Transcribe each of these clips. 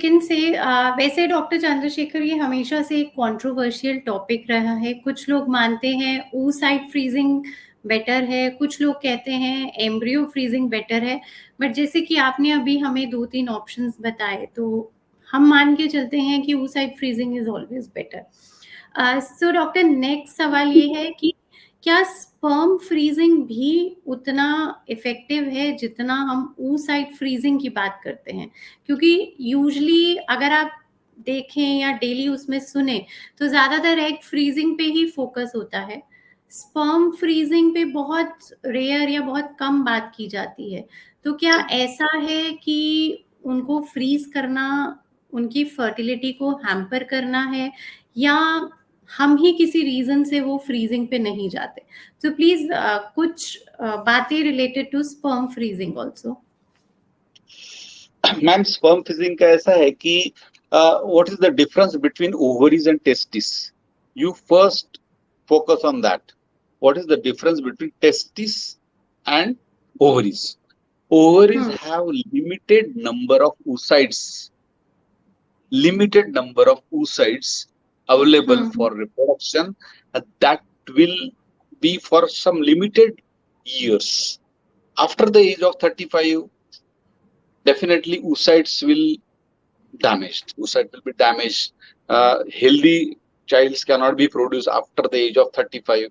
Can say वैसे doctor Chandrashekhar ये हमेशा से एक कंट्रोवर्शियल टॉपिक रहा है। कुछ लोग मानते हैं oocyte फ्रीजिंग बेटर है, कुछ लोग कहते हैं एम्ब्रियो फ्रीजिंग बेटर है। बट जैसे कि आपने अभी हमें 2-3 ऑप्शंस बताए, तो हम मान के चलते हैं कि oocyte freezing is always better. So doctor, next सवाल ये है कि क्या स्पर्म फ्रीजिंग भी उतना इफेक्टिव है जितना हम oocyte फ्रीजिंग की बात करते हैं? क्योंकि यूजुअली अगर आप देखें या डेली उसमें सुने, तो ज्यादातर एग फ्रीजिंग पे ही फोकस होता है। स्पर्म फ्रीजिंग पे बहुत रेयर या बहुत कम बात की जाती है। तो क्या ऐसा है कि उनको फ्रीज करना उनकी फर्टिलिटी को हैम्पर करना है, या हम ही किसी रीजन से वो फ्रीजिंग पे नहीं जाते? तो प्लीज कुछ बातें related to sperm freezing also. Ma'am, sperm freezing का ऐसा है कि what is the difference between ovaries and testis? You first focus on that. What is the difference between testis and ovaries? Ovaries have limited number of oocytes available for reproduction, that will be for some limited years. After the age of 35, definitely oocytes will be damaged. Healthy childs cannot be produced after the age of 35.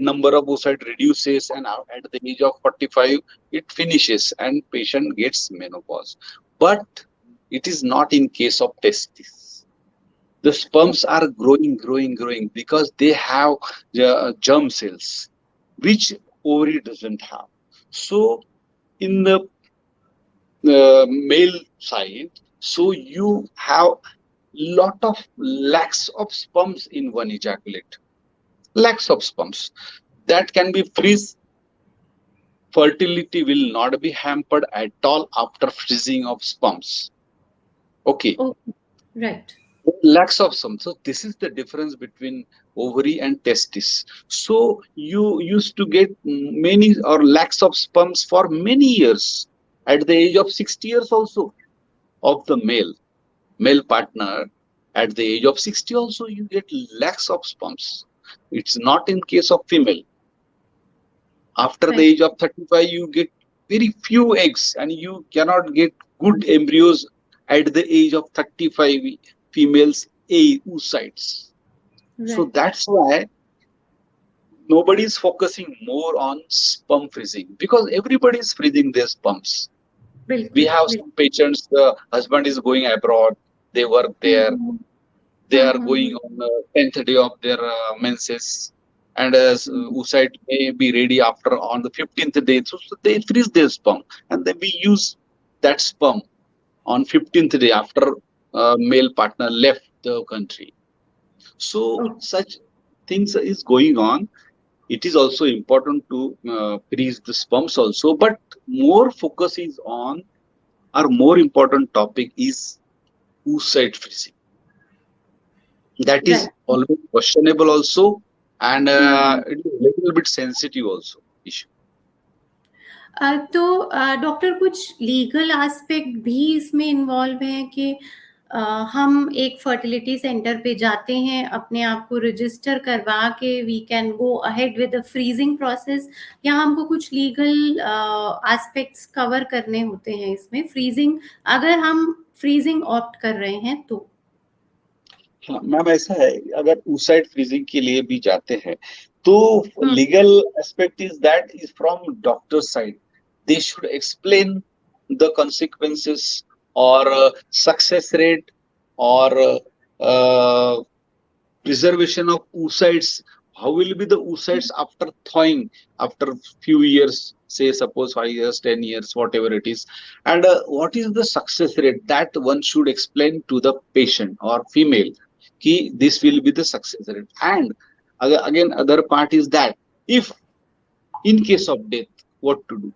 Number of oocyte reduces, and at the age of 45 it finishes and patient gets menopause. But it is not in case of testis. The sperms are growing because they have germ cells which ovary doesn't have. So in the male side, so you have lot of lakhs of sperms in one ejaculate. Lakhs of sperms that can be freeze. Fertility will not be hampered at all after freezing of sperms. Okay. Okay, right. Lakhs of sperms. So this is the difference between ovary and testis. So you used to get many or lakhs of sperms for many years. At the age of 60 years also of the male partner, at the age of 60 also you get lakhs of sperms. It's not in case of female. After the age of 35 you get very few eggs, and you cannot get good embryos at the age of 35 females oocytes. So that's why nobody is focusing more on sperm freezing, because everybody is freezing their sperms. We have some patients, the husband is going abroad, they work there, they are going on the 10th day of their menses, and oocyte may be ready after on the 15th day. So they freeze their sperm, and then we use that sperm on 15th day after male partner left the country. So such things is going on. It is also important to freeze the sperms also, but more focus is on, our more important topic is oocyte freezing. That is always questionable also, and it is a little bit sensitive also issue. तो doctor, कुछ legal aspect भी इसमें involve हैं कि हम एक fertility centre पे जाते हैं, अपने आप को रजिस्टर करवा के we can go ahead with the freezing process, या हमको कुछ लीगल एस्पेक्ट्स कवर करने होते हैं इसमें फ्रीजिंग, अगर हम फ्रीजिंग ऑप्ट कर रहे हैं तो? हाँ मैम, ऐसा है, अगर oocyte फ्रीजिंग के लिए भी जाते हैं तो legal aspect is that is from doctor side. They should explain the consequences or success rate or preservation of oocytes. How will be the oocytes after thawing, after few years, say suppose 5 years, 10 years, whatever it is, and what is the success rate, that one should explain to the patient or female ki this will be the success rate. And again other part is that if in case of death, what to do?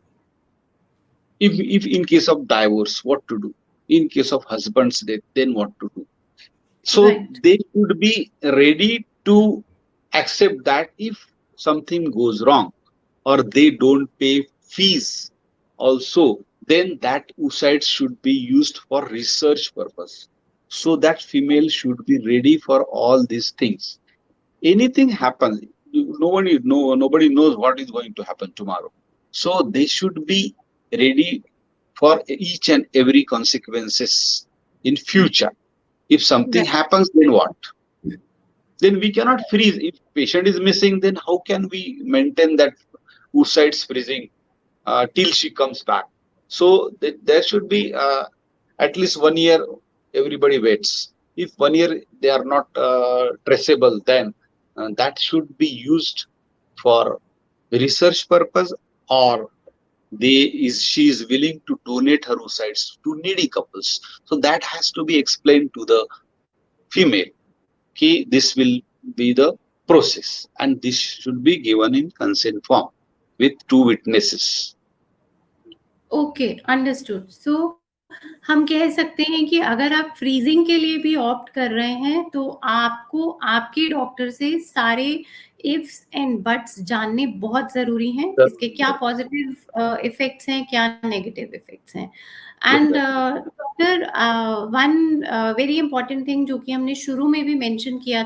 If in case of divorce, what to do? In case of husband's death, then what to do? So they should be ready to accept that if something goes wrong or they don't pay fees also, then that oocyte should be used for research purpose. So that female should be ready for all these things. Anything happens, nobody knows what is going to happen tomorrow. So they should be ready for each and every consequences in future. If something Right. happens, then what? Then we cannot freeze. If patient is missing, then how can we maintain that oocytes freezing till she comes back? So there should be at least 1 year everybody waits. If 1 year they are not traceable, then that should be used for research purpose, or she is willing to donate her oocytes to needy couples. So that has to be explained to the female. This will be the process, and this should be given in consent form with two witnesses. Okay, understood. So हम कह सकते हैं कि अगर आप freezing के लिए भी ऑप्ट कर रहे हैं तो आपको आपके डॉक्टर से सारे इफ्स एंड बट्स जानने बहुत ज़रूरी हैं, इसके क्या पॉजिटिव इफ़ेक्ट्स हैं, क्या नेगेटिव इफ़ेक्ट्स हैं। And Exactly. Doctor one very important thing जो कि हमने शुरू में भी मेंशन किया